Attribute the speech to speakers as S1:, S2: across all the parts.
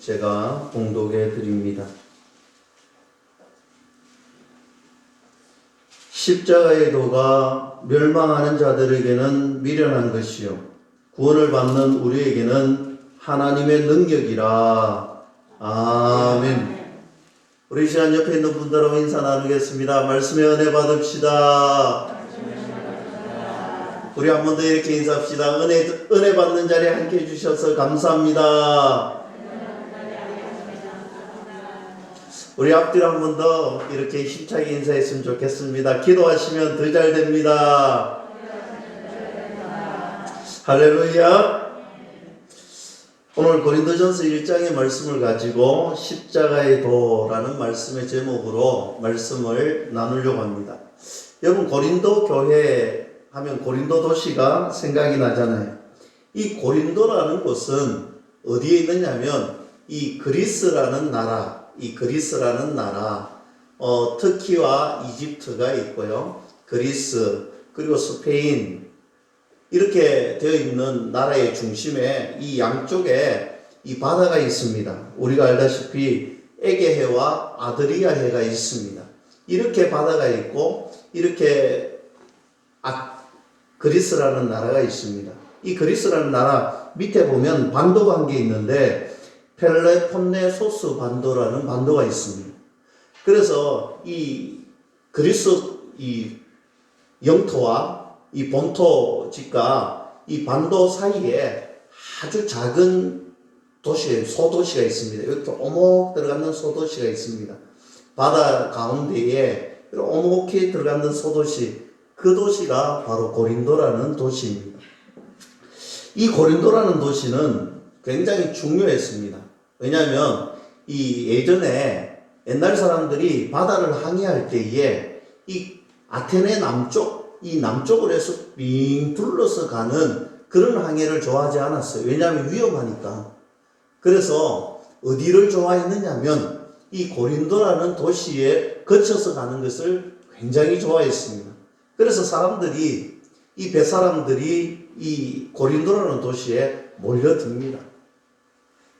S1: 제가 봉독해 드립니다. 십자가의 도가 멸망하는 자들에게는 미련한 것이요 구원을 받는 우리에게는 하나님의 능력이라. 아멘. 우리 시간 옆에 있는 분들하고 인사 나누겠습니다. 말씀의 은혜 받읍시다. 우리 한 번 더 이렇게 인사합시다. 은혜 받는 자리에 함께 해주셔서 감사합니다. 우리 앞뒤로 한 번 더 이렇게 힘차게 인사했으면 좋겠습니다. 기도하시면 더 잘 됩니다. 할렐루야. 오늘 고린도전서 1장의 말씀을 가지고 십자가의 도라는 말씀의 제목으로 말씀을 나누려고 합니다. 여러분, 고린도 교회 하면 고린도 도시가 생각이 나잖아요. 이 고린도라는 곳은 어디에 있느냐면 이 그리스라는 나라, 터키와 이집트가 있고요. 그리스, 그리고 스페인, 이렇게 되어 있는 나라의 중심에 이 양쪽에 이 바다가 있습니다. 우리가 알다시피 에게해와 아드리아해가 있습니다. 이렇게 바다가 있고, 이렇게 그리스라는 나라가 있습니다. 이 그리스라는 나라 밑에 보면 반도가 한 개 있는데 펠레폰네소스 반도라는 반도가 있습니다. 그래서 이 그리스 이 영토와 이 본토지가 이 반도 사이에 아주 작은 도시, 소도시가 있습니다. 이렇게 오목 들어가는 소도시가 있습니다. 바다 가운데에 오목히 들어가는 소도시, 그 도시가 바로 고린도라는 도시입니다. 이 고린도라는 도시는 굉장히 중요했습니다. 왜냐하면 이 예전에 옛날 사람들이 바다를 항해할 때에 이 아테네 남쪽으로 해서 빙 둘러서 가는 그런 항해를 좋아하지 않았어요. 왜냐하면 위험하니까. 그래서 어디를 좋아했느냐면 이 고린도라는 도시에 거쳐서 가는 것을 굉장히 좋아했습니다. 그래서 이 뱃사람들이 이 고린도라는 도시에 몰려듭니다.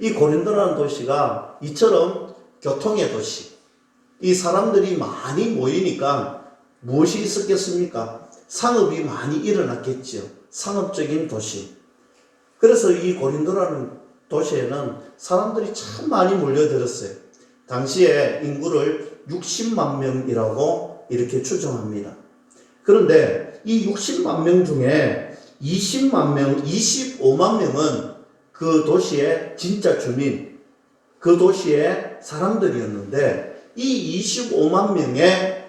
S1: 이 고린도라는 도시가 이처럼 교통의 도시, 이 사람들이 많이 모이니까 무엇이 있었겠습니까? 상업이 많이 일어났겠지요. 상업적인 도시. 그래서 이 고린도라는 도시에는 사람들이 참 많이 몰려들었어요. 당시에 인구를 60만 명이라고 이렇게 추정합니다. 그런데 이 60만 명 중에 20만 명, 25만 명은 그 도시의 진짜 주민, 그 도시의 사람들이었는데 이 25만 명의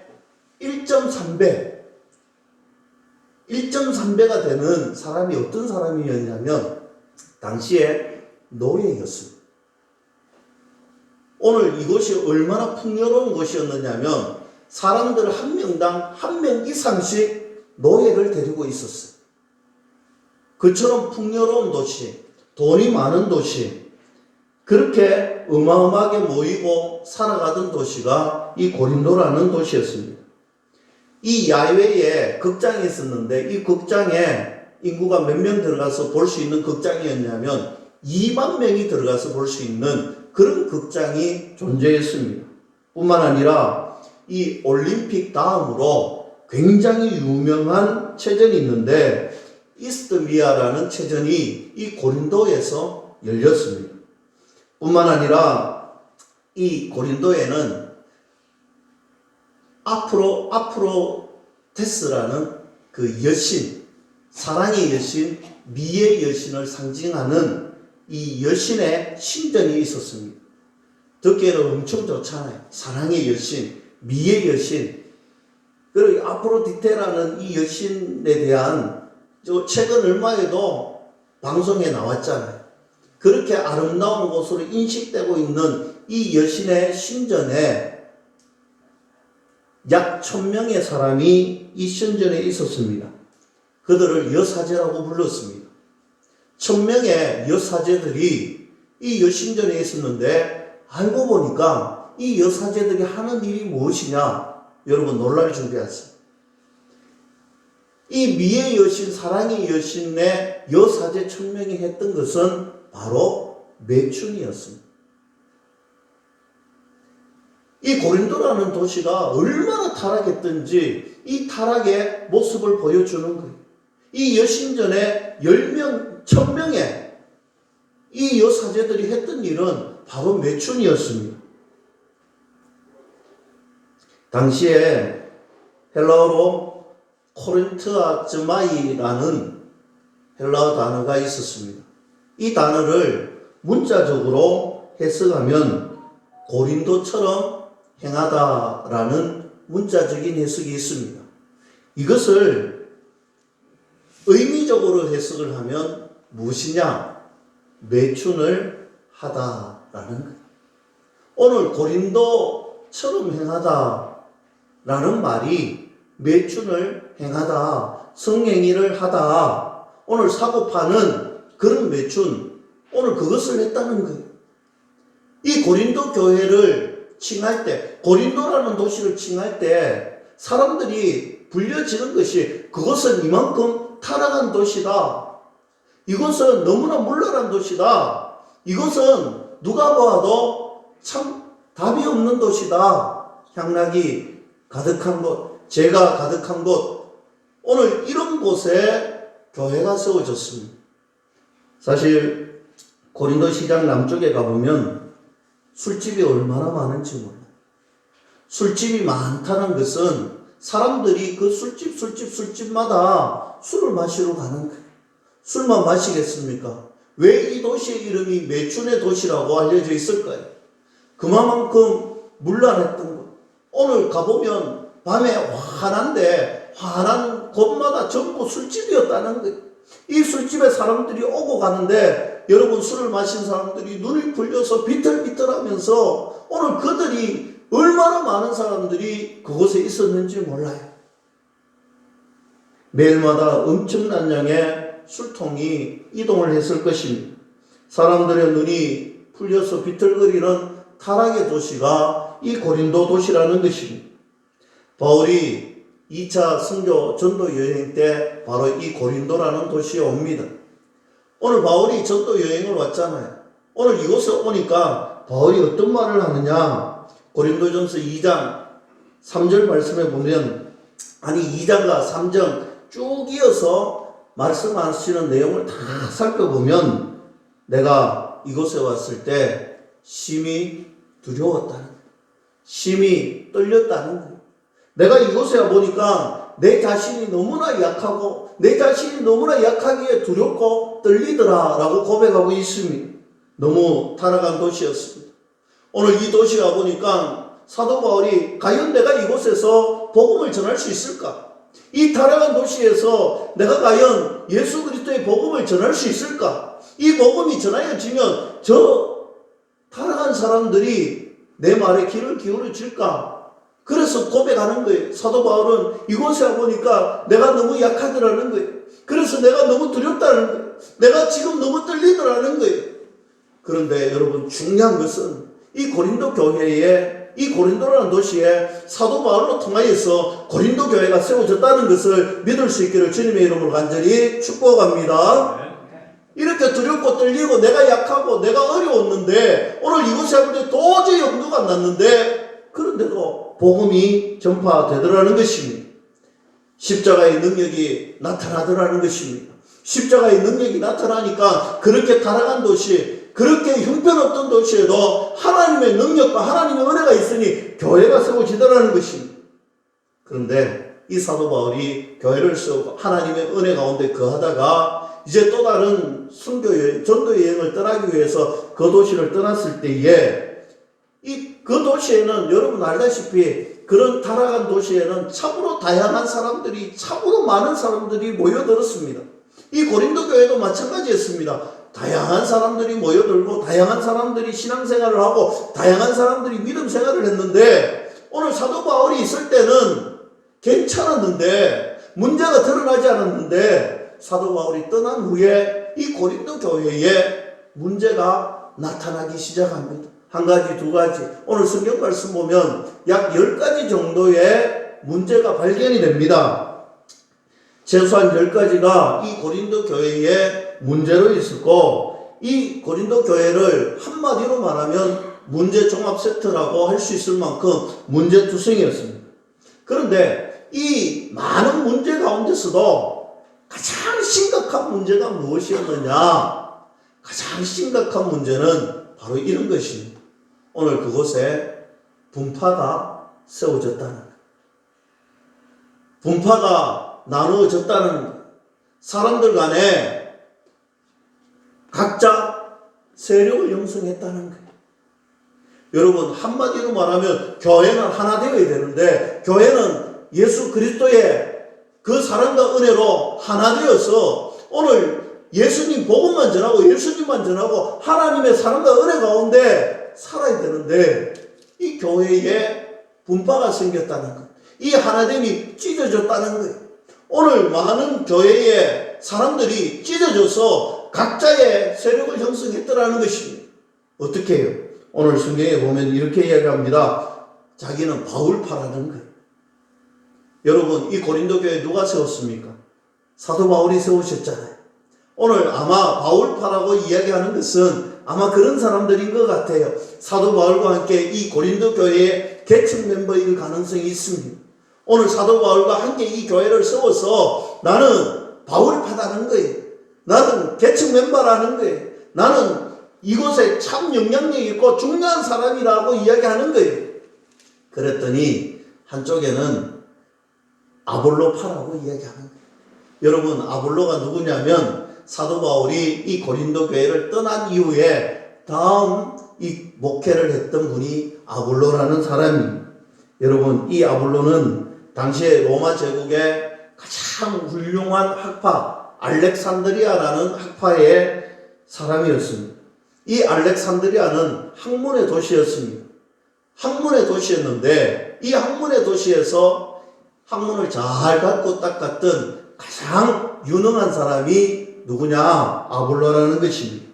S1: 1.3배가 되는 사람이 어떤 사람이었냐면 당시에 노예였습니다. 오늘 이곳이 얼마나 풍요로운 곳이었느냐면 사람들 한 명당 한 명 이상씩 노예를 데리고 있었어요. 그처럼 풍요로운 도시, 돈이 많은 도시, 그렇게 어마어마하게 모이고 살아가던 도시가 이 고린도라는 도시였습니다. 이 야외에 극장이 있었는데 이 극장에 인구가 몇 명 들어가서 볼 수 있는 극장이었냐면 2만 명이 들어가서 볼 수 있는 그런 극장이 존재했습니다. 뿐만 아니라 이 올림픽 다음으로 굉장히 유명한 체전이 있는데 이스트미아라는 체전이 이 고린도에서 열렸습니다. 뿐만 아니라 이 고린도에는 아프로테스라는 그 여신, 사랑의 여신, 미의 여신을 상징하는 이 여신의 신전이 있었습니다. 듣기에는 엄청 좋잖아요. 사랑의 여신, 미의 여신. 그리고 아프로디테라는 이 여신에 대한 최근 얼마에도 방송에 나왔잖아요. 그렇게 아름다운 곳으로 인식되고 있는 이 여신의 신전에 약 1000명의 사람이 이 신전에 있었습니다. 그들을 여사제라고 불렀습니다. 1000명의 여사제들이 이 여신전에 있었는데 알고 보니까 이 여사제들이 하는 일이 무엇이냐? 여러분 놀랄 준비하세요. 이 미의 여신, 사랑의 여신의 여사제 1000명이 했던 것은 바로 매춘이었습니다. 이 고린도라는 도시가 얼마나 타락했던지 이 타락의 모습을 보여주는 거예요. 이 여신전에 10명, 1000명의 이 여사제들이 했던 일은 바로 매춘이었습니다. 당시에 헬라어로 코린트아즈마이라는 헬라어 단어가 있었습니다. 이 단어를 문자적으로 해석하면 고린도처럼 행하다라는 문자적인 해석이 있습니다. 이것을 의미적으로 해석을 하면 무엇이냐? 매춘을 하다라는 거예요. 오늘 고린도처럼 행하다라는 말이 매춘을 행하다, 성행위를 하다, 오늘 사고파는 그런 매춘, 오늘 그것을 했다는 거예요. 이 고린도 교회를 칭할 때, 고린도라는 도시를 칭할 때 사람들이 불려지는 것이 그것은 이만큼 타락한 도시다. 이것은 너무나 물러난 도시다. 이것은 누가 봐도 참 답이 없는 도시다. 향락이 가득한 곳, 죄가 가득한 곳. 오늘 이런 곳에 교회가 세워졌습니다. 사실 고린도 시장 남쪽에 가보면 술집이 얼마나 많은지 몰라요. 술집이 많다는 것은 사람들이 그 술집마다 술을 마시러 가는 거예요. 술만 마시겠습니까? 왜 이 도시의 이름이 매춘의 도시라고 알려져 있을까요? 그만큼 문란했던 것. 오늘 가보면 밤에 환한데 환한 곳마다 전부 술집이었다는 거예요. 이 술집에 사람들이 오고 가는데 여러분 술을 마신 사람들이 눈이 풀려서 비틀비틀하면서 오늘 그들이 얼마나 많은 사람들이 그곳에 있었는지 몰라요. 매일마다 엄청난 양의 술통이 이동을 했을 것입니다. 사람들의 눈이 풀려서 비틀거리는 타락의 도시가 이 고린도 도시라는 것입니다. 바울이 2차 선교 전도 여행 때 바로 이 고린도라는 도시에 옵니다. 오늘 바울이 전도 여행을 왔잖아요. 오늘 이곳에 오니까 바울이 어떤 말을 하느냐? 고린도전서 2장 3절 말씀에 보면 2장과 3장 쭉 이어서 말씀하시는 내용을 다 살펴보면 내가 이곳에 왔을 때 심히 두려웠다는 거예요. 심히 떨렸다는 거예요. 내가 이곳에 와보니까 내 자신이 너무나 약하고 내 자신이 너무나 약하기에 두렵고 떨리더라 라고 고백하고 있습니다. 너무 타락한 도시였습니다. 오늘 이 도시에 와보니까 사도 바울이 과연 내가 이곳에서 복음을 전할 수 있을까? 이 타락한 도시에서 내가 과연 예수 그리스도의 복음을 전할 수 있을까? 이 복음이 전하여지면 저 타락한 사람들이 내 말에 귀를 기울여 줄까? 그래서 고백하는 거예요. 사도 바울은 이곳에 와보니까 내가 너무 약하더라는 거예요. 그래서 내가 너무 두렵다는 거예요. 내가 지금 너무 떨리더라는 거예요. 그런데 여러분 중요한 것은 이 고린도 교회에 이 고린도라는 도시에 사도 바울로 통하여서 고린도 교회가 세워졌다는 것을 믿을 수 있기를 주님의 이름으로 간절히 축복합니다. 이렇게 두렵고 떨리고 내가 약하고 내가 어려웠는데 오늘 이곳에 와보니 도저히 엄두가 안 났는데 그런데도 복음이 전파되더라는 것입니다. 십자가의 능력이 나타나더라는 것입니다. 십자가의 능력이 나타나니까 그렇게 타락한 도시, 그렇게 형편없던 도시에도 하나님의 능력과 하나님의 은혜가 있으니 교회가 세워지더라는 것입니다. 그런데 이 사도 바울이 교회를 세우고 하나님의 은혜 가운데 거하다가 이제 또 다른 선교여행, 전도여행을 떠나기 위해서 그 도시를 떠났을 때에 그 도시에는 여러분 알다시피 그런 타락한 도시에는 참으로 다양한 사람들이, 참으로 많은 사람들이 모여들었습니다. 이 고린도 교회도 마찬가지였습니다. 다양한 사람들이 모여들고 다양한 사람들이 신앙생활을 하고 다양한 사람들이 믿음 생활을 했는데 오늘 사도 바울이 있을 때는 괜찮았는데 문제가 드러나지 않았는데 사도 바울이 떠난 후에 이 고린도 교회에 문제가 나타나기 시작합니다. 한 가지, 두 가지. 오늘 성경 말씀 보면 약 10가지 정도의 문제가 발견이 됩니다. 최소한 10가지가 이 고린도 교회에 문제로 있었고 이 고린도 교회를 한마디로 말하면 문제 종합 세트라고 할 수 있을 만큼 문제투성이었습니다. 그런데 이 많은 문제 가운데서도 가장 심각한 문제가 무엇이었느냐? 가장 심각한 문제는 바로 이런 것입니다. 오늘 그곳에 분파가 세워졌다는 것. 분파가 나누어졌다는 것. 사람들 간에 각자 세력을 형성했다는 거예요. 여러분, 한마디로 말하면 교회는 하나 되어야 되는데, 교회는 예수 그리스도의 그 사랑과 은혜로 하나 되어서 오늘 예수님 복음만 전하고 예수님만 전하고 하나님의 사랑과 은혜 가운데 살아야 되는데, 이 교회에 분파가 생겼다는 것, 이 하나됨이 찢어졌다는 거예요. 오늘 많은 교회의 사람들이 찢어져서 각자의 세력을 형성했더라는 것입니다. 어떻게 해요? 오늘 성경에 보면 이렇게 이야기합니다. 자기는 바울파라는 거예요. 여러분, 이 고린도 교회 누가 세웠습니까? 사도 바울이 세우셨잖아요. 오늘 아마 바울파라고 이야기하는 것은 아마 그런 사람들인 것 같아요. 사도 바울과 함께 이 고린도 교회의 계층 멤버일 가능성이 있습니다. 오늘 사도 바울과 함께 이 교회를 세워서 나는 바울파다는 거예요. 나는 계층 멤버라는 거예요. 나는 이곳에 참 영향력 있고 중요한 사람이라고 이야기하는 거예요. 그랬더니 한쪽에는 아볼로파라고 이야기하는 거예요. 여러분, 아볼로가 누구냐면 사도 바울이 이 고린도 교회를 떠난 이후에 다음 이 목회를 했던 분이 아볼로라는 사람입니다. 여러분, 이 아볼로는 당시에 로마 제국의 가장 훌륭한 학파 알렉산드리아라는 학파의 사람이었습니다. 이 알렉산드리아는 학문의 도시였습니다. 학문의 도시였는데 이 학문의 도시에서 학문을 잘 갖고 닦았던 가장 유능한 사람이 누구냐? 아볼로라는 것입니다.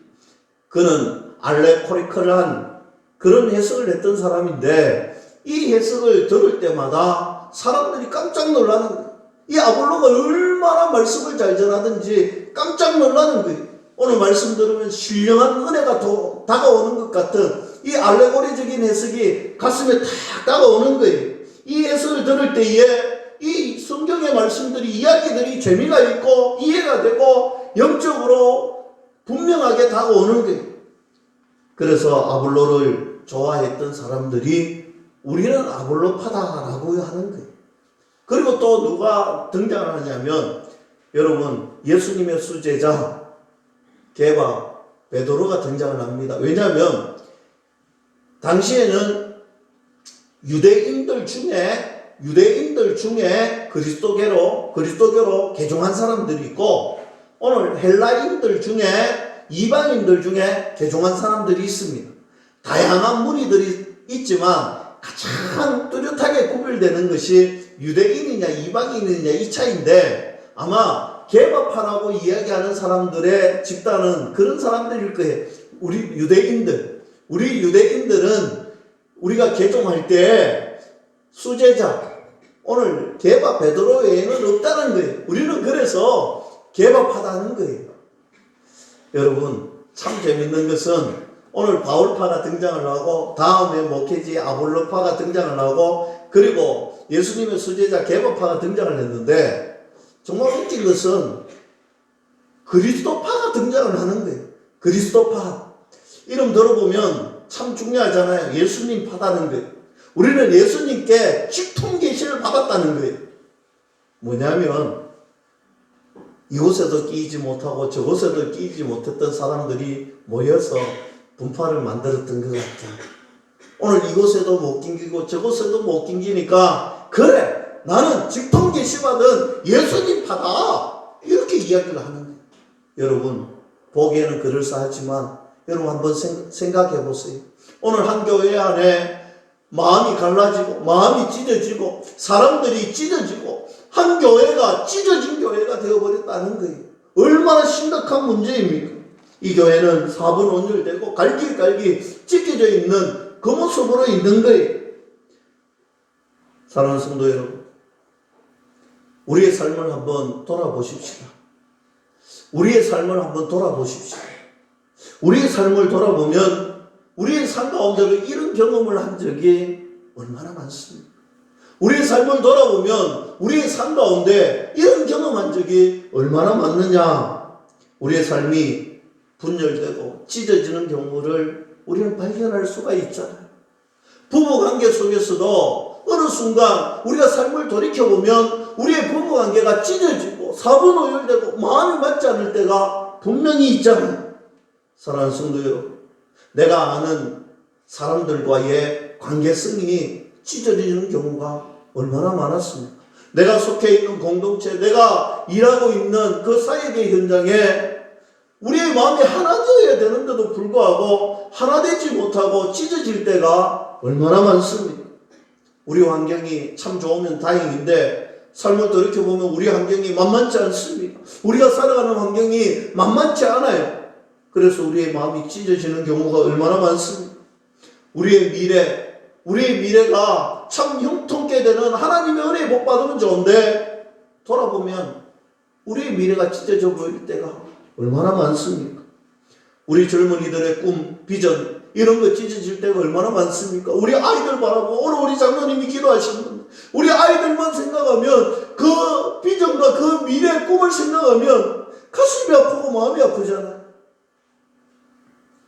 S1: 그는 알레코리컬한 그런 해석을 했던 사람인데 이 해석을 들을 때마다 사람들이 깜짝 놀라는 거예요. 이 아볼로가 얼마나 말씀을 잘 전하든지 깜짝 놀라는 거예요. 오늘 말씀 들으면 신령한 은혜가 다가오는 것 같은 이 알레고리적인 해석이 가슴에 탁 다가오는 거예요. 이 해석을 들을 때에 이 성경의 말씀들이 이야기들이 재미가 있고 이해가 되고 영적으로 분명하게 다가오는 거예요. 그래서 아볼로를 좋아했던 사람들이 우리는 아볼로파다라고 하는 거예요. 그리고 또 누가 등장을 하냐면 여러분, 예수님의 수제자 게바 베드로가 등장을 합니다. 왜냐하면 당시에는 유대인들 중에 그리스도교로 개종한 사람들이 있고 오늘 헬라인들 중에 이방인들 중에 개종한 사람들이 있습니다. 다양한 무리들이 있지만 가장 뚜렷하게 구별되는 것이 유대인이냐 이방인이냐 이 차이인데 아마 게바파라고 이야기하는 사람들의 집단은 그런 사람들일 거예요. 우리 유대인들은 우리가 개종할 때 수제자 오늘 게바 베드로 외에는 없다는 거예요. 우리는 그래서 게바파다는 거예요. 여러분, 참 재밌는 것은 오늘 바울파가 등장을 하고 다음에 목회지 아볼로파가 등장을 하고 그리고 예수님의 수제자 게바파가 등장을 했는데 정말 웃긴 것은 그리스도파가 등장을 하는 거예요. 그리스도파. 이름 들어보면 참 중요하잖아요. 예수님 파다는 거예요. 우리는 예수님께 직통 계시를 받았다는 거예요. 뭐냐면 이곳에도 끼이지 못하고 저곳에도 끼이지 못했던 사람들이 모여서 분파를 만들었던 것 같아요. 오늘 이곳에도 못 낑기고 저곳에도 못 낑기니까 그래 나는 직통 계시 받은 예수님 파다 이렇게 이야기를 하는 거예요. 여러분, 보기에는 그럴싸하지만 여러분 한번 생각해 보세요. 오늘 한 교회 안에 마음이 갈라지고 마음이 찢어지고 사람들이 찢어지고 한 교회가 찢어진 교회가 되어버렸다는 거예요. 얼마나 심각한 문제입니까? 이 교회는 사분온율되고 갈기갈기 찢겨져 있는 그 모습으로 있는 거예요. 사랑하는 성도 여러분, 우리의 삶을 한번 돌아보십시다. 우리의 삶을 한번 돌아보십시다. 우리의 삶을 돌아보면 우리의 삶 가운데로 이런 경험을 한 적이 얼마나 많습니까? 우리의 삶을 돌아보면 우리의 삶 가운데 이런 경험한 적이 얼마나 많느냐? 우리의 삶이 분열되고 찢어지는 경우를 우리는 발견할 수가 있잖아요. 부부관계 속에서도 어느 순간 우리가 삶을 돌이켜보면 우리의 부부관계가 찢어지고 사분오열되고 마음이 맞지 않을 때가 분명히 있잖아요. 사랑하는 성도 여러분, 내가 아는 사람들과의 관계성이 찢어지는 경우가 얼마나 많았습니까? 내가 속해 있는 공동체, 내가 일하고 있는 그 사회계 현장에 우리의 마음이 하나 되어야 되는데도 불구하고 하나 되지 못하고 찢어질 때가 얼마나 많습니까? 우리 환경이 참 좋으면 다행인데 삶을 돌이켜보면 우리 환경이 만만치 않습니다. 우리가 살아가는 환경이 만만치 않아요. 그래서 우리의 마음이 찢어지는 경우가 얼마나 많습니까? 우리의 미래가 참 형통케 되는 하나님의 은혜에 복 받으면 좋은데 돌아보면 우리의 미래가 찢어져 보일 때가 얼마나 많습니까? 우리 젊은이들의 꿈, 비전 이런 거 찢어질 때가 얼마나 많습니까? 우리 아이들 바라보고 오늘 우리 장로님이 기도하셨는데 우리 아이들만 생각하면 그 비전과 그 미래의 꿈을 생각하면 가슴이 아프고 마음이 아프잖아요.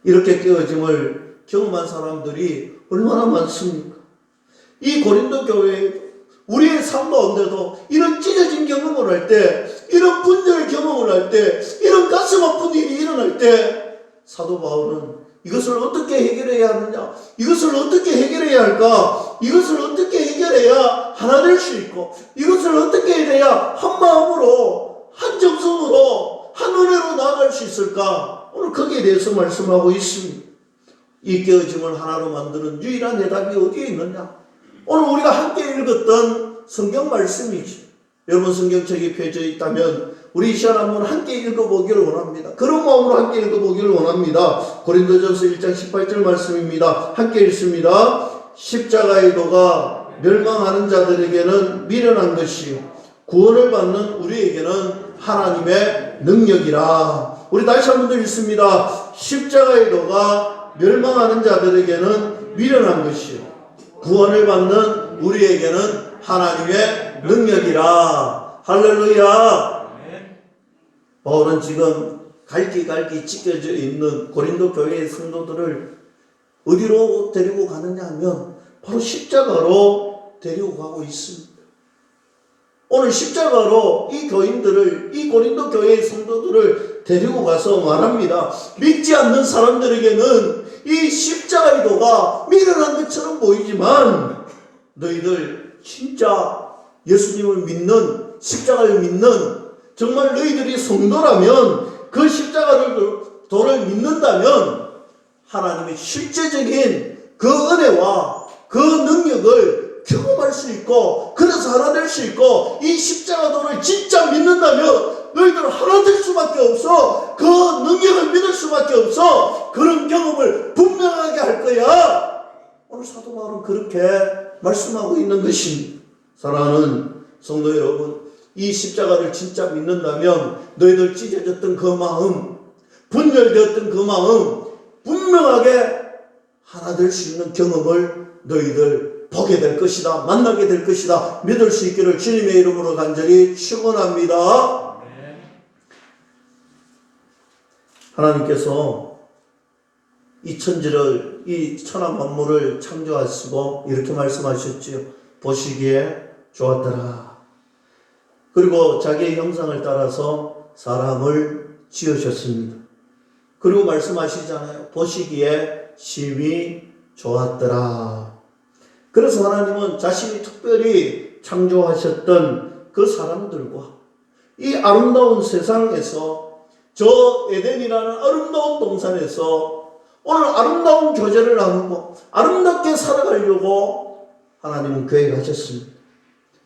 S1: 이렇게 깨어짐을 경험한 사람들이 얼마나 많습니까? 이 고린도 교회에 우리의 삶 가운데도 이런 찢어진 경험을 할 때, 이런 분열 경험을 할 때, 이런 가슴 아픈 일이 일어날 때 사도 바울은 이것을 어떻게 해결해야 하느냐? 이것을 어떻게 해결해야 할까? 이것을 어떻게 해결해야 하나 될 수 있고 이것을 어떻게 해야 한 마음으로 한 정성으로 한 은혜로 나아갈 수 있을까? 오늘 거기에 대해서 말씀하고 있습니다. 이 깨어짐을 하나로 만드는 유일한 해답이 어디에 있느냐? 오늘 우리가 함께 읽었던 성경 말씀이지. 여러분 성경책이 펴져 있다면 우리 이 시간 한번 함께 읽어보기를 원합니다. 그런 마음으로 함께 읽어보기를 원합니다. 고린도전서 1장 18절 말씀입니다. 함께 읽습니다. 십자가의 도가 멸망하는 자들에게는 미련한 것이요 구원을 받는 우리에게는 하나님의 능력이라. 우리 다시 한번 더 읽습니다. 십자가의 도가 멸망하는 자들에게는 미련한 것이요 구원을 받는 우리에게는 하나님의 능력이라. 할렐루야. 바울은 지금 갈기갈기 찢겨져 있는 고린도 교회의 성도들을 어디로 데리고 가느냐 하면 바로 십자가로 데리고 가고 있습니다. 오늘 십자가로 이 교인들을, 이 고린도 교회의 성도들을 데리고 가서 말합니다. 믿지 않는 사람들에게는 이 십자가의 도가 미련한 것처럼 보이지만 너희들 진짜 예수님을 믿는, 십자가를 믿는 정말 너희들이 성도라면 그 십자가를 믿는다면 하나님의 실제적인 그 은혜와 그 능력을 경험할 수 있고 그래서 하나 될 수 있고 이 십자가도를 진짜 믿는다면 너희들은 하나 될 수밖에 없어. 그 능력을 믿을 수밖에 없어. 그런 경험을 분명하게 할 거야. 오늘 사도 바울은 그렇게 말씀하고 있는 것입니다. 사랑하는 성도 여러분, 이 십자가를 진짜 믿는다면 너희들 찢어졌던 그 마음, 분열되었던 그 마음 분명하게 하나 될 수 있는 경험을 너희들 보게 될 것이다. 만나게 될 것이다. 믿을 수 있기를 주님의 이름으로 간절히 축원합니다. 하나님께서 이 천지를, 이 천하 만물을 창조하시고 이렇게 말씀하셨지요. 보시기에 좋았더라. 그리고 자기의 형상을 따라서 사람을 지으셨습니다. 그리고 말씀하시잖아요. 보시기에 심히 좋았더라. 그래서 하나님은 자신이 특별히 창조하셨던 그 사람들과 이 아름다운 세상에서 저 에덴이라는 아름다운 동산에서 오늘 아름다운 교제를 나누고 아름답게 살아가려고 하나님은 계획하셨습니다.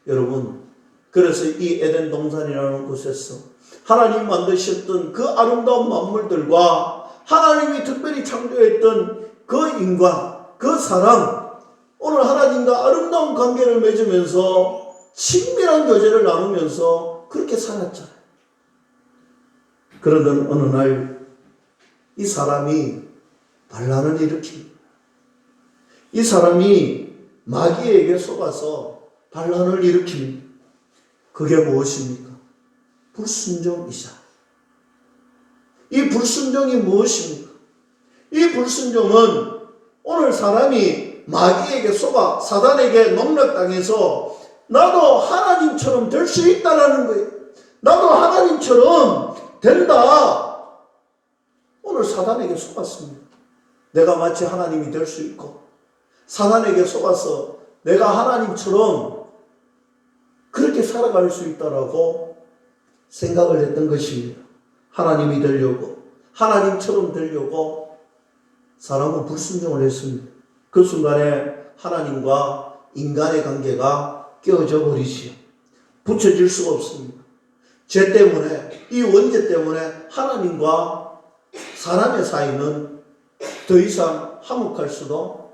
S1: 여러분, 그래서 이 에덴 동산이라는 곳에서 하나님 만드셨던 그 아름다운 만물들과 하나님이 특별히 창조했던 그 인간, 그 사람, 오늘 하나님과 아름다운 관계를 맺으면서 친밀한 교제를 나누면서 그렇게 살았잖아요. 그러던 어느 날 이 사람이 반란을 일으킵니다. 이 사람이 마귀에게 속아서 반란을 일으킵니다. 그게 무엇입니까? 불순종이자. 이 불순종이 무엇입니까? 이 불순종은 오늘 사람이 마귀에게 속아 사단에게 농락당해서 나도 하나님처럼 될 수 있다라는 거예요. 나도 하나님처럼 된다. 오늘 사단에게 속았습니다. 내가 마치 하나님이 될 수 있고 사단에게 속아서 내가 하나님처럼 그렇게 살아갈 수 있다라고 생각을 했던 것입니다. 하나님이 되려고, 하나님처럼 되려고 사람은 불순종을 했습니다. 그 순간에 하나님과 인간의 관계가 깨어져 버리지요. 붙여질 수가 없습니다. 죄 때문에, 이 원죄 때문에 하나님과 사람의 사이는 더 이상 화목할 수도,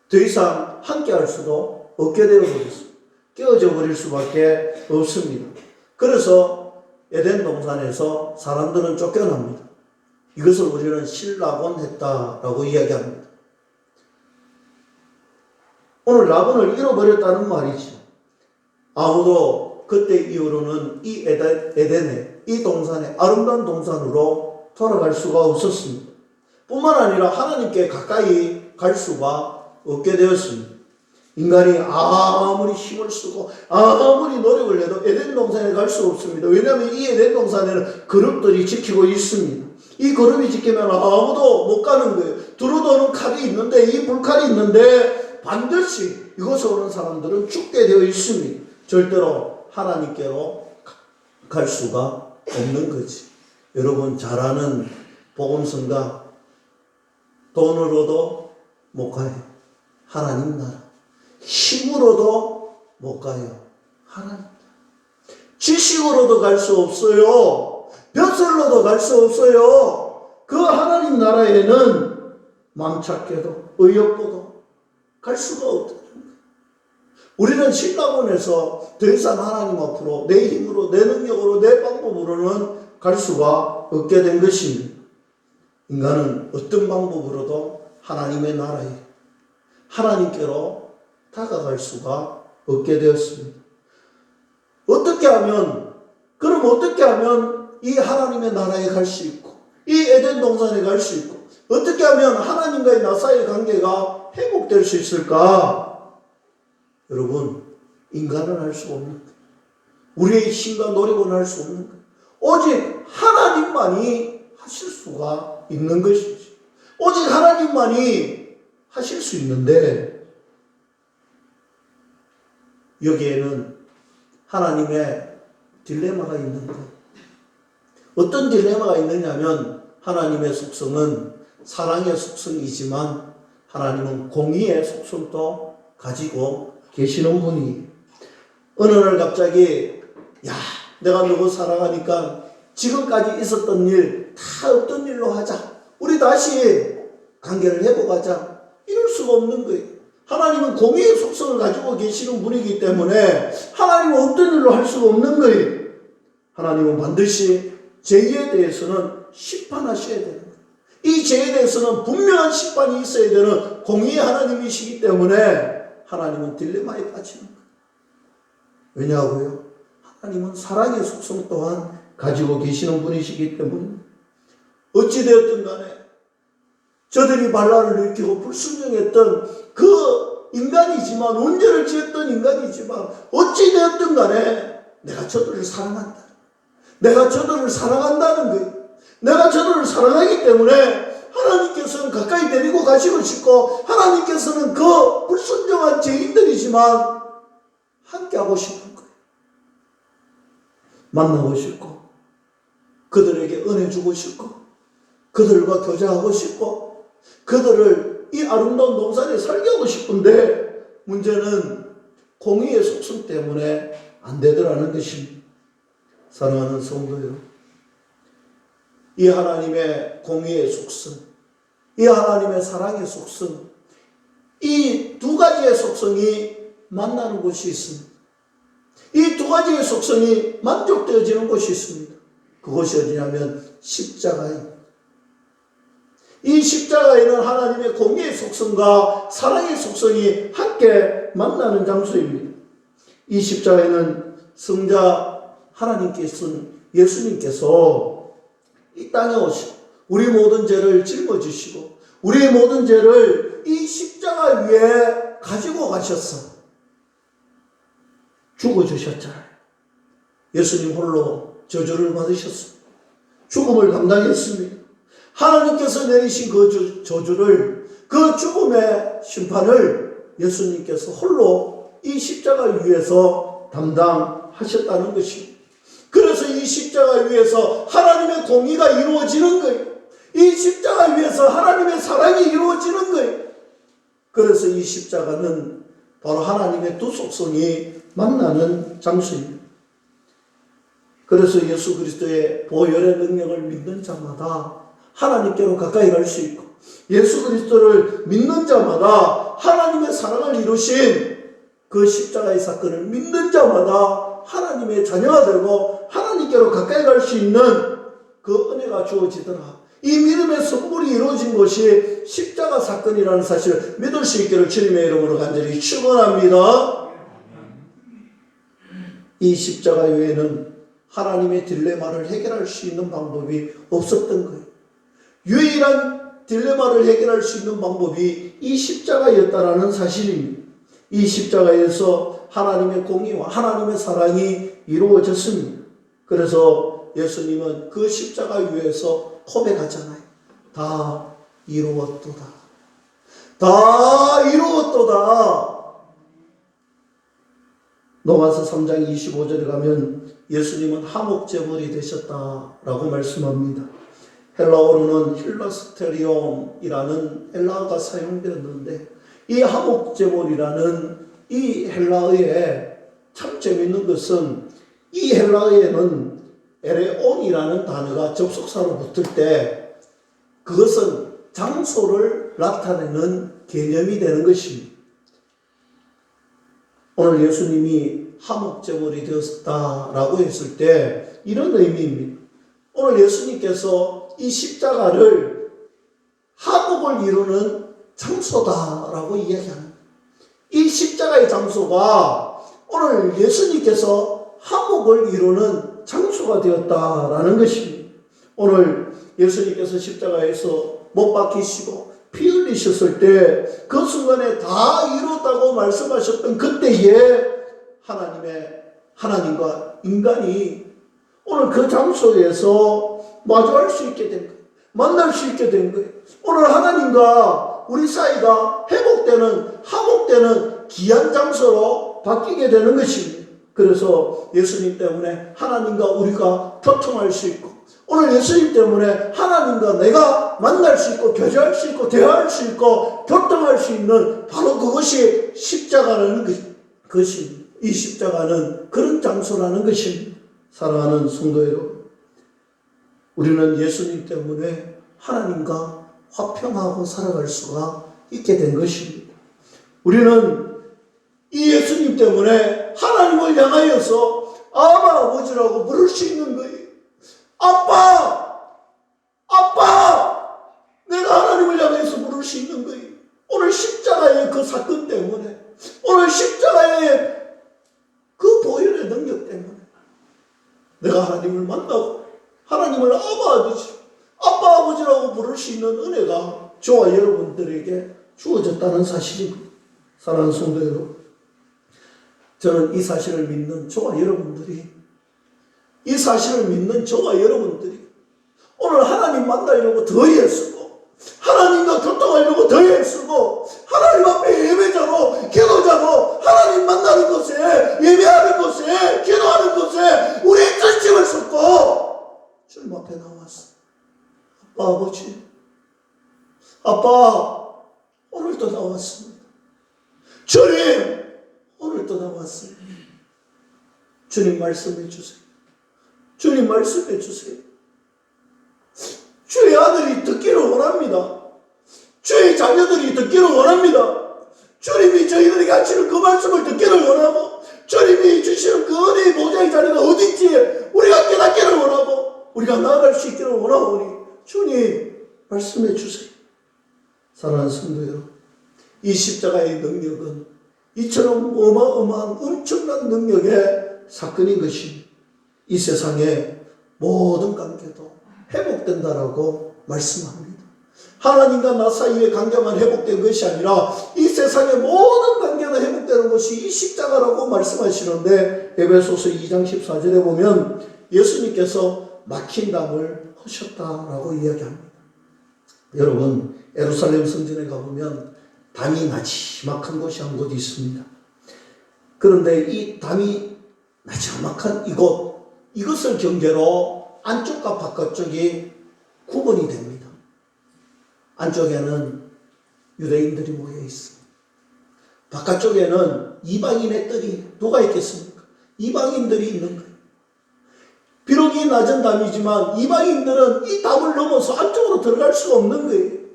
S1: 더 이상 함께할 수도 없게 되어 버렸습니다. 깨어져 버릴 수밖에 없습니다. 그래서 에덴 동산에서 사람들은 쫓겨납니다. 이것을 우리는 실라곤했다라고 이야기합니다. 오늘 라본을 잃어버렸다는 말이죠. 아무도 그때 이후로는 이 에덴에, 이 동산에, 아름다운 동산으로 돌아갈 수가 없었습니다. 뿐만 아니라 하나님께 가까이 갈 수가 없게 되었습니다. 인간이 아무리 힘을 쓰고 아무리 노력을 해도 에덴 동산에 갈 수 없습니다. 왜냐하면 이 에덴 동산에는 그룹들이 지키고 있습니다. 이 그룹이 지키면 아무도 못 가는 거예요. 두루도는 칼이 있는데, 이 불칼이 있는데 반드시 이곳에 오는 사람들은 죽게 되어 있습니다. 절대로 하나님께로 갈 수가 없는 거지. 여러분 잘 아는 복음성가, 돈으로도 못 가요. 하나님 나라. 힘으로도 못 가요. 하나님. 지식으로도 갈 수 없어요. 벼슬로도 갈 수 없어요. 그 하나님 나라에는 망착해도 의욕보도 갈 수가 없다. 우리는 신라곤에서 더 이상 하나님 앞으로 내 힘으로, 내 능력으로, 내 방법으로는 갈 수가 없게 된 것입니다. 인간은 어떤 방법으로도 하나님의 나라에, 하나님께로 다가갈 수가 없게 되었습니다. 어떻게 하면, 그럼 어떻게 하면 이 하나님의 나라에 갈 수 있고, 이 에덴 동산에 갈 수 있고, 어떻게 하면 하나님과의 나 사이의 관계가 회복될 수 있을까? 여러분, 인간은 할 수 없는 거예요. 우리의 힘과 노력은 할 수 없는 거예요. 오직 하나님만이 하실 수가 있는 것이죠. 오직 하나님만이 하실 수 있는데, 여기에는 하나님의 딜레마가 있는 거예요. 어떤 딜레마가 있느냐면, 하나님의 속성은 사랑의 속성이지만 하나님은 공의의 속성도 가지고 계시는 분이, 어느 날 갑자기 내가 누구 사랑하니까 지금까지 있었던 일 다 없던 일로 하자, 우리 다시 관계를 회복하자, 이럴 수가 없는 거예요. 하나님은 공의의 속성을 가지고 계시는 분이기 때문에 하나님은 없던 일로 할 수가 없는 거예요. 하나님은 반드시 죄에 대해서는 심판하셔야 되는 거예요. 이 죄에 대해서는 분명한 심판이 있어야 되는 공의의 하나님이시기 때문에 하나님은 딜레마에 빠지는 거예요. 왜냐하고요? 하나님은 사랑의 속성 또한 가지고 계시는 분이시기 때문에 어찌되었든 간에 저들이 반란을 일으키고 불순종했던 그 인간이지만, 원죄를 지었던 인간이지만 어찌되었든 간에 내가 저들을 사랑한다. 내가 저들을 사랑한다는 거예요. 내가 저들을 사랑하기 때문에 하나님께서는 가까이 데리고 가시고 싶고, 하나님께서는 그 불순종한 죄인들이지만 함께하고 싶은 거예요. 만나고 싶고, 그들에게 은혜 주고 싶고, 그들과 교제하고 싶고, 그들을 이 아름다운 동산에 살게 하고 싶은데, 문제는 공의의 속성 때문에 안 되더라는 것입니다. 사랑하는 성도요, 이 하나님의 공의의 속성, 이 하나님의 사랑의 속성, 이 두 가지의 속성이 만나는 곳이 있습니다. 이 두 가지의 속성이 만족되어지는 곳이 있습니다. 그것이 어디냐면 십자가입니다. 이 십자가에는 하나님의 공의의 속성과 사랑의 속성이 함께 만나는 장소입니다. 이 십자가에는 성자 예수님께서 이 땅에 오시고 우리 모든 죄를 짊어지시고 우리의 모든 죄를 이 십자가 위에 가지고 가셔서 죽어주셨잖아요. 예수님 홀로 저주를 받으셨습니다. 죽음을 감당했습니다. 하나님께서 내리신 그 저주를, 그 죽음의 심판을 예수님께서 홀로 이 십자가 위에서 담당하셨다는 것입니다. 그래서 이 십자가 위에서 하나님의 공의가 이루어지는 거예요. 이 십자가 위에서 하나님의 사랑이 이루어지는 거예요. 그래서 이 십자가는 바로 하나님의 두 속성이 만나는 장소입니다. 그래서 예수 그리스도의 보혈의 능력을 믿는 자마다 하나님께로 가까이 갈 수 있고, 예수 그리스도를 믿는 자마다 하나님의 사랑을 이루신 그 십자가의 사건을 믿는 자마다 하나님의 자녀가 되고 하나님께로 가까이 갈 수 있는 그 은혜가 주어지더라. 이 믿음의 선물이 이루어진 것이 십자가 사건이라는 사실을 믿을 수 있기를 주님의 이름으로 간절히 축원합니다. 이 십자가 외에는 하나님의 딜레마를 해결할 수 있는 방법이 없었던 거예요. 유일한 딜레마를 해결할 수 있는 방법이 이 십자가였다라는 사실입니다. 이 십자가에서 하나님의 공의와 하나님의 사랑이 이루어졌습니다. 그래서 예수님은 그 십자가 위에서 고백하잖아요. 다 이루었도다. 다 이루었도다. 로마서 3장 25절에 가면 예수님은 화목제물이 되셨다라고 말씀합니다. 헬라어로는 힐라스테리온이라는 헬라어가 사용되었는데, 이 화목제물이라는 이 헬라어에 참 재밌는 것은, 이 헬라어에는 에레온이라는 단어가 접속사로 붙을 때 그것은 장소를 나타내는 개념이 되는 것입니다. 오늘 예수님이 화목제물이 되었다라고 했을 때 이런 의미입니다. 오늘 예수님께서 이 십자가를 화목을 이루는 장소다라고 이야기하는, 이 십자가의 장소가 오늘 예수님께서 화목을 이루는 장소가 되었다라는 것입니다. 오늘 예수님께서 십자가에서 못 박히시고 피 흘리셨을 때 그 순간에 다 이뤘다고 말씀하셨던 그때에 하나님과 인간이 오늘 그 장소에서 마주할 수 있게 된 거예요. 만날 수 있게 된 거예요. 오늘 하나님과 우리 사이가 회복되는, 화목되는 귀한 장소로 바뀌게 되는 것입니다. 그래서 예수님 때문에 하나님과 우리가 소통할 수 있고, 오늘 예수님 때문에 하나님과 내가 만날 수 있고, 교제할 수 있고, 대화할 수 있고, 교통할 수 있는 바로 그것이 십자가라는 것입니다. 이 십자가는 그런 장소라는 것입니다. 사랑하는 성도 여러분, 우리는 예수님 때문에 하나님과 화평하고 살아갈 수가 있게 된 것입니다. 우리는 이 예수님 때문에 하나님을 향하여서 아바 아버지라고 부를 수 있는 거예요. 아빠! 아빠! 내가 하나님을 향해서 부를 수 있는 거예요. 오늘 십자가의 그 사건 때문에, 오늘 십자가의 그 보혈의 능력 때문에 내가 하나님을 만나고 하나님을 아빠 아버지라고 부를 수 있는 은혜가 저와 여러분들에게 주어졌다는 사실입니다. 사랑하는 성도 여러분, 저는 이 사실을 믿는 저와 여러분들이 오늘 하나님 만나려고 더 애쓰고, 하나님과 교통하려고 더 애쓰고, 하나님 앞에 예배자로, 기도자로, 하나님 만나는 곳에, 예배하는 곳에, 기도하는 곳에 우리의 전심을 쏟고 주님 앞에 나왔어. 아빠 아버지, 아빠 오늘도 나왔습니다. 주님 오늘도 나왔습니다. 주님 말씀해 주세요. 주님 말씀해 주세요. 주의 아들이 듣기를 원합니다. 주의 자녀들이 듣기를 원합니다. 주님이 저희들에게 하시는 그 말씀을 듣기를 원하고, 주님이 주시는 그 은혜의 보좌의 자리가 어딘지 우리가 깨닫기를 원하고, 우리가 나아갈 수 있기를 원하오니 주님 말씀해 주세요. 사랑하는 성도 여러분, 이 십자가의 능력은 이처럼 어마어마한 엄청난 능력의 사건인 것이 이 세상의 모든 관계도 회복된다라고 말씀합니다. 하나님과 나 사이의 관계만 회복된 것이 아니라 이 세상의 모든 관계가 회복되는 것이 이 십자가라고 말씀하시는데, 에베소서 2장 14절에 보면 예수님께서 막힌 담을 하셨다라고 이야기합니다. 여러분, 예루살렘 성전에 가보면 담이 나지막한 곳이 한 곳 있습니다. 그런데 이 담이 나지막한 이것을 경계로 안쪽과 바깥쪽이 구분이 됩니다. 안쪽에는 유대인들이 모여 있습니다. 바깥쪽에는 이방인의 뜰이 누가 있겠습니까? 이방인들이 있는 거예요. 비록 이 낮은 담이지만 이방인들은 이 담을 넘어서 안쪽으로 들어갈 수가 없는 거예요.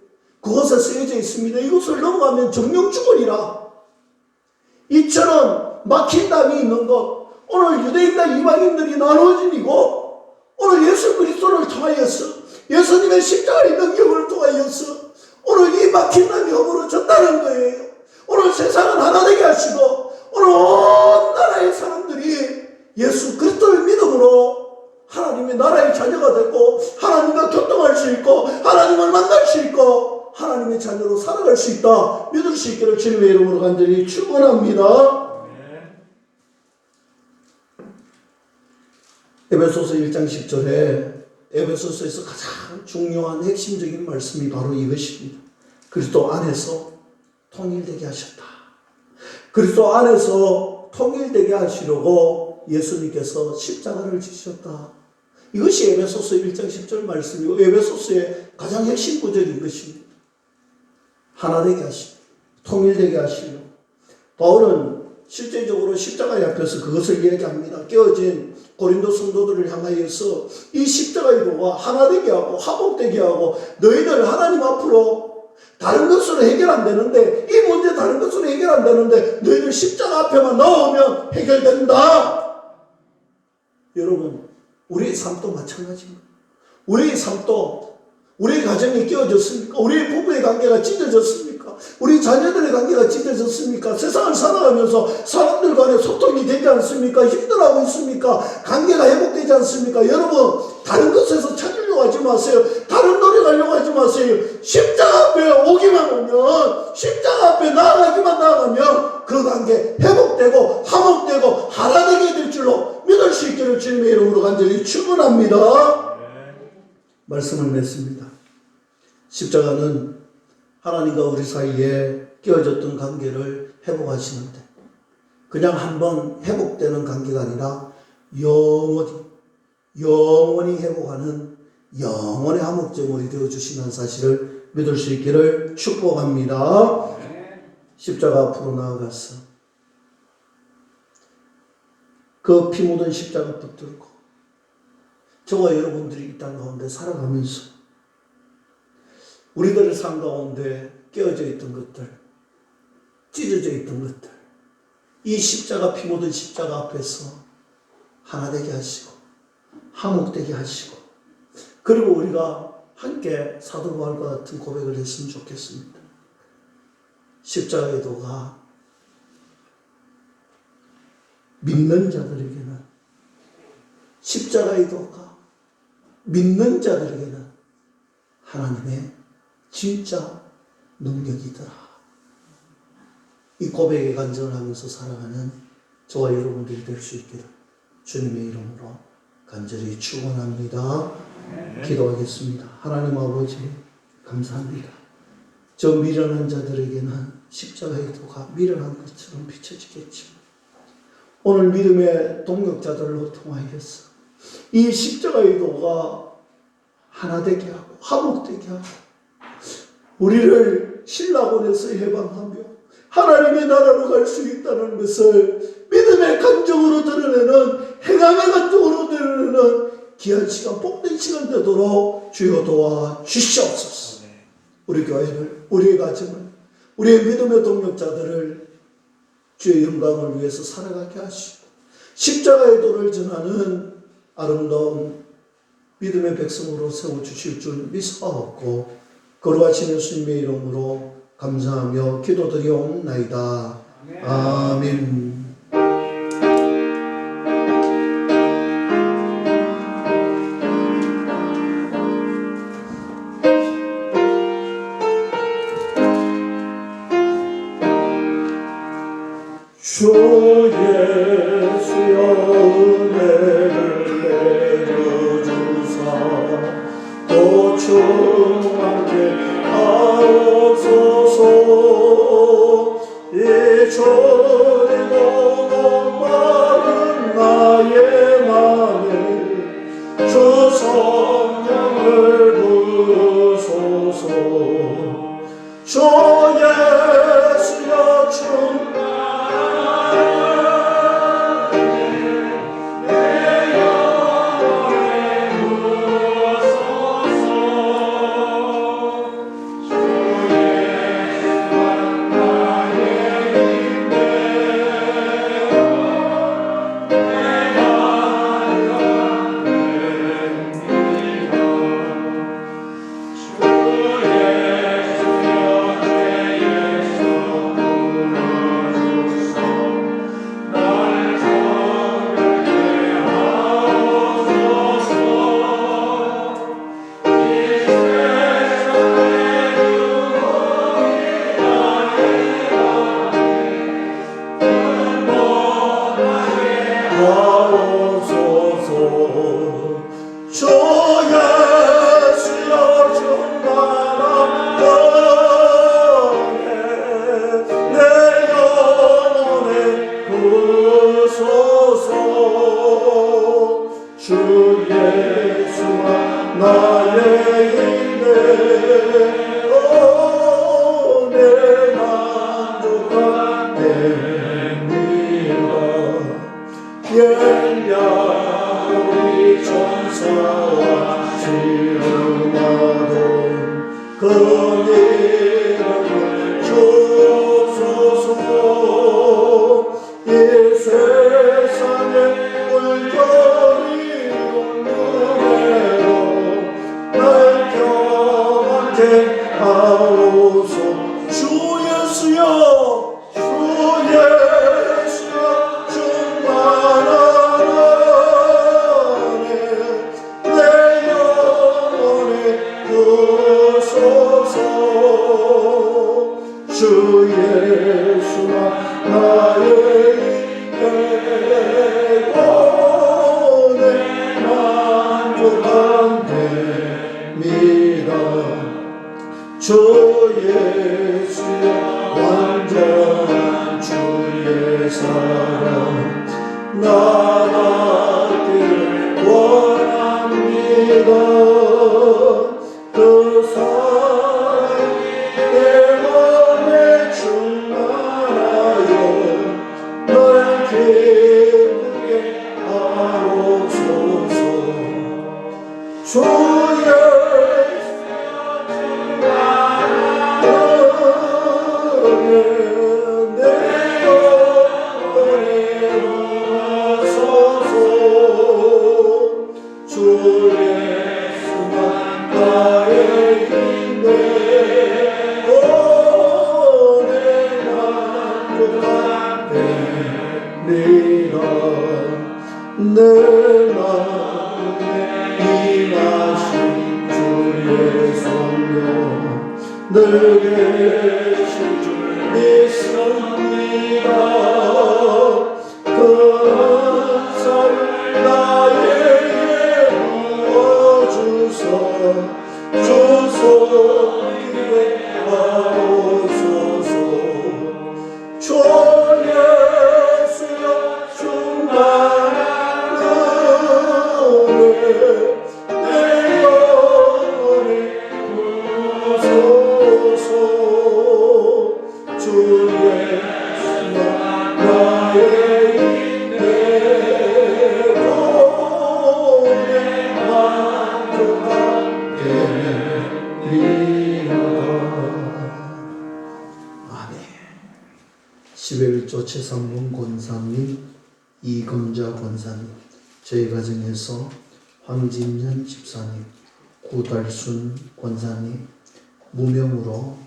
S1: 그것에 쓰여져 있습니다. 이것을 넘어가면 정령 죽으리라. 이처럼 막힌 담이 있는 것, 오늘 유대인과 이방인들이 나누어진 이곳, 오늘 예수 그리스도를 통하여서 예수님의 십자가의 능력을 통하여서 오늘 이 막힌 담이 허물어졌다는 거예요. 오늘 세상은 하나 되게 하시고 오늘 온 나라의 사람들이 예수 그리스도를 믿음으로 하나님의 나라의 자녀가 되고 하나님과 교통할 수 있고 하나님을 만날 수 있고 하나님의 자녀로 살아갈 수 있다 믿을 수 있기를 주님의 이름으로 간절히 축원합니다. 에베소서 1장 10절에 에베소서에서 가장 중요한 핵심적인 말씀이 바로 이것입니다. 그리스도 안에서 통일되게 하셨다. 그리스도 안에서 통일되게 하시려고 예수님께서 십자가를 지셨다. 이것이 에베소서 1장 10절 말씀이고 에베소서의 가장 핵심 구절인 것입니다. 하나 되게 하시고 통일되게 하시려고. 바울은 실제적으로 십자가 옆에서 그것을 이야기합니다. 깨어진 고린도 성도들을 향하여서 이 십자가의 도가 하나 되게 하고 화목되게 하고 너희들 하나님 앞으로 다른 것으로 해결 안 되는데 이 문제 다른 것으로 해결 안 되는데 너희들 십자가 앞에만 나오면 해결된다. 여러분, 우리의 삶도 마찬가지입니다. 우리의 삶도 우리의 가정이 깨어졌습니까? 우리의 부부의 관계가 찢어졌습니까? 우리 자녀들의 관계가 찢어졌습니까? 세상을 살아가면서 사람들 간의 소통이 되지 않습니까? 힘들어하고 있습니까? 관계가 회복되지 않습니까? 여러분, 다른 것에서 찾으려고 하지 마세요. 다른 노력하려고 하지 마세요. 십자가 앞에 오기만 하면, 십자가 앞에 나아가면 그 관계 회복되고 화목되고 하나 되게 될 줄로 믿을 수 있기를 주님의 이름으로 간절히 축원합니다. 말씀을 맺습니다. 십자가는 하나님과 우리 사이에 깨어졌던 관계를 회복하시는데 그냥 한번 회복되는 관계가 아니라 영원히 회복하는 영원의 화목제물이 되어주시는 사실을 믿을 수 있기를 축복합니다. 십자가 앞으로 나아가서 그 피 묻은 십자가 붙들고 저와 여러분들이 이 땅 가운데 살아가면서 우리들의 삶 가운데 깨어져 있던 것들, 찢어져 있던 것들, 이 십자가 피 묻은 십자가 앞에서 하나 되게 하시고 화목되게 하시고 그리고 우리가 함께 사도 바울과 같은 고백을 했으면 좋겠습니다. 십자가의 도가 믿는 자들에게는 십자가의 도가 믿는 자들에게는 하나님의 진짜 능력이더라. 이 고백에 간증을 하면서 살아가는 저와 여러분들이 될 수 있기를 주님의 이름으로 간절히 축원합니다. 기도하겠습니다. 하나님 아버지 감사합니다. 저 미련한 자들에게는 십자가의 도가 미련한 것처럼 비춰지겠지만 오늘 믿음의 동역자들로 통하여서 이 십자가의 도가 하나 되게 하고 화목되게 하고 우리를 신라곤에서 해방하며 하나님의 나라로 갈 수 있다는 것을 믿음의 감정으로 드러내는 행함의 감정으로 드러내는 귀한 시간, 복된 시간 되도록 주여 도와 주시옵소서. 우리 교회를, 우리의 가정을, 우리의 믿음의 동역자들을 주의 영광을 위해서 살아가게 하시고 십자가의 도를 전하는 아름다운 믿음의 백성으로 세워주실 줄 믿사옵고 거룩하신 예수님의 이름으로 감사하며 기도드리옵나이다. 아멘. 주 예수여 은혜를 내려주사 또 충만케 하옵소서. 이 저리고 목마른 나의 맘에 주 성령을 부으소서. 주 예수여 최상문 권사님, 이금자 권사님, 저희 가정에서 황진년 집사님, 구달순 권사님, 무명으로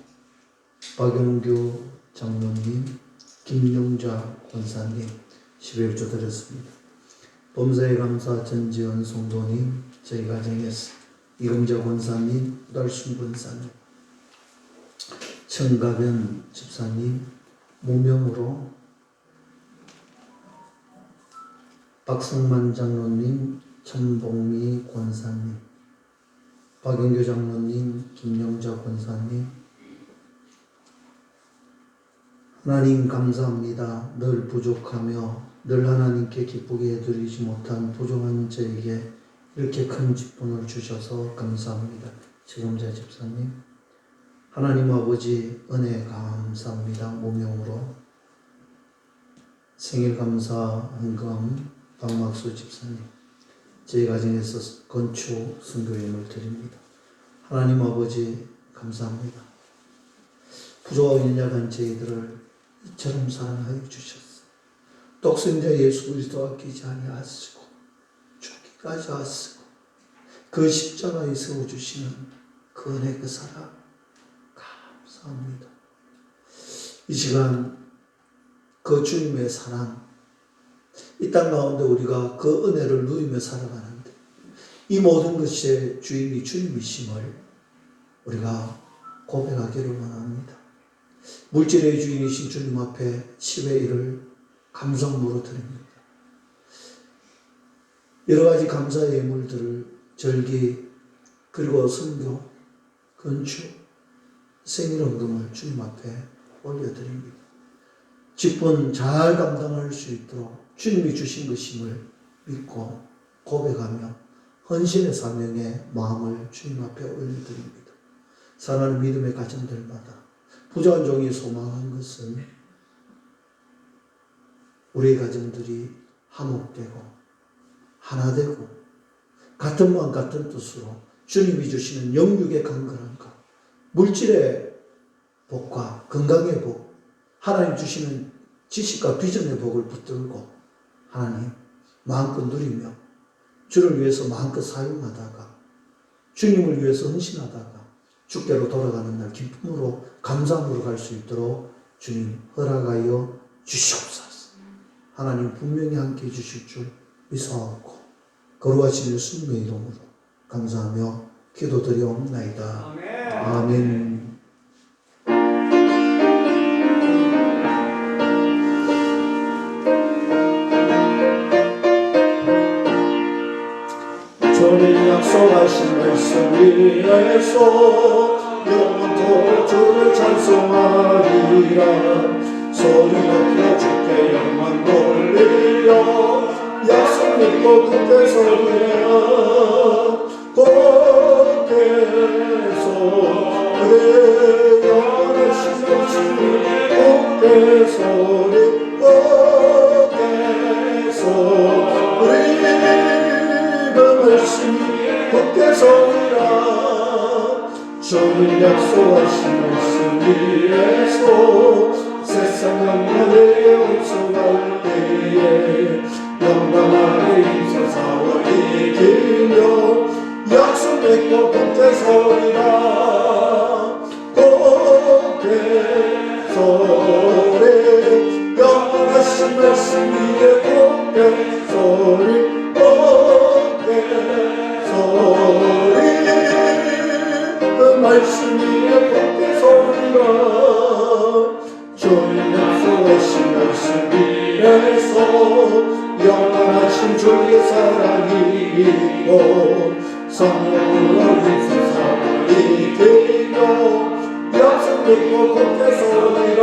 S1: 박용규 장로님, 김용자 권사님 11조 드렸습니다. 범사에 감사 전지현 성도님, 저희 가정에서 이금자 권사님, 달순 권사님, 청가변 집사님, 무명으로 박성만 장로님, 천복미 권사님, 박영규 장로님, 김영자 권사님, 하나님 감사합니다. 늘 부족하며 늘 하나님께 기쁘게 해드리지 못한 부족한 저에게 이렇게 큰 직분을 주셔서 감사합니다. 지금자 집사님, 하나님 아버지 은혜 감사합니다. 무명으로 생일 감사 헌금 박막수 집사님, 저희 가정에서 건축 선교임을 드립니다. 하나님 아버지 감사합니다. 부족하고 연약한 저희들을 이처럼 사랑하여 주셨어. 독생자 예수 그리스도 아끼지 아니하시고 죽기까지 하시고 그 십자가에 세워주시는 그 은혜 그 사랑 감사합니다. 이 시간 그 주님의 사랑 이 땅 가운데 우리가 그 은혜를 누리며 살아가는데 이 모든 것의 주인이 주님이심을 우리가 고백하기를 원합니다. 물질의 주인이신 주님 앞에 10의 1을 감사함으로 드립니다. 여러 가지 감사의 예물들을 절기 그리고 선교, 건축, 생일헌금을 주님 앞에 올려드립니다. 직분 잘 감당할 수 있도록 주님이 주신 것임을 믿고 고백하며 헌신의 사명의 마음을 주님 앞에 올려드립니다. 사랑하는 믿음의 가정들마다 부족한 종이 소망한 것은 우리의 가정들이 화목되고 하나되고 같은 마음 같은 뜻으로 주님이 주시는 영육의 강건함과 물질의 복과 건강의 복, 하나님 주시는 지식과 비전의 복을 붙들고 하나님 마음껏 누리며 주를 위해서 마음껏 사용하다가 주님을 위해서 헌신하다가 주께로 돌아가는 날 기쁨으로 감사함으로 갈 수 있도록 주님 허락하여 주시옵소서. 하나님 분명히 함께 해주실 줄 믿사옵고 거룩하신 예수님의 이름으로 감사하며 기도드리옵나이다. 아멘. 주님 약속하신 말씀 위에서 영원토록 주를 찬송하리라. 소리 높여 주께 영광 돌리려 약속 믿고 굳게 서리라. 굳게 서리 영원하신 말씀 굳게 서리 굳게 서리 말씀이 굳게 서리라. 주는 약속하신 말씀 위에서 세상 영광에 옥성할 때에 영광 아래 임서사와 이기며 약속 맺고 굳게 서리라. 굳게 서리 영원하신 말씀 위에 굳게 서리 그 말씀 위에 굳게 서리라. 주님 약속하신 말씀 위에서 영원하신 주의 사랑이 있고 성령으로 인생사를 이기며 약속 믿고 굳게 서리라.